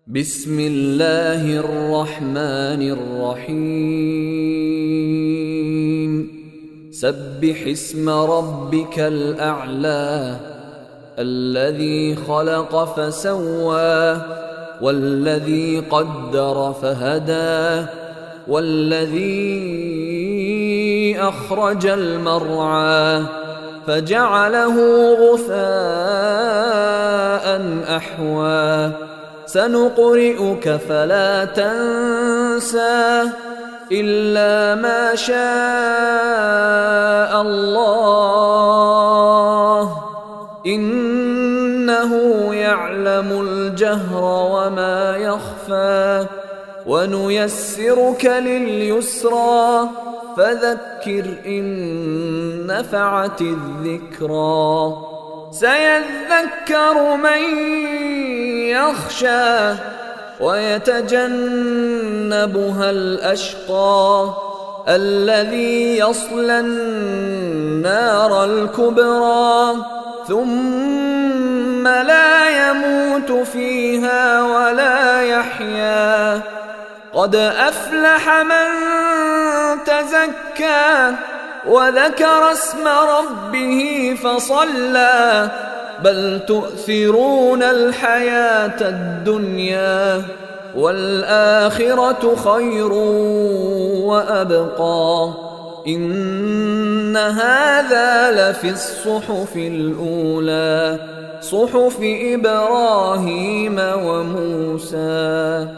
بسم الله الرحمن الرحيم سبح اسم ربك الأعلى الذي خلق فسوى والذي قدر فهدى والذي أخرج المرعى فجعله غثاء أحوى سنقرئك فلا تنسى إلا ما شاء الله إنه يعلم الجهر وما يخفى ونيسرك لليسرى فذكر إن نفعت الذكرى سيذكر من يخشى ويتجنبها الأشقى الذي يصلى النار الكبرى ثم لا يموت فيها ولا يحيا قد أفلح من تزكى وذكر اسم ربه فصلى بل تؤثرون الحياة الدنيا والآخرة خير وأبقى إن هذا لفي الصحف الأولى صحف إبراهيم وموسى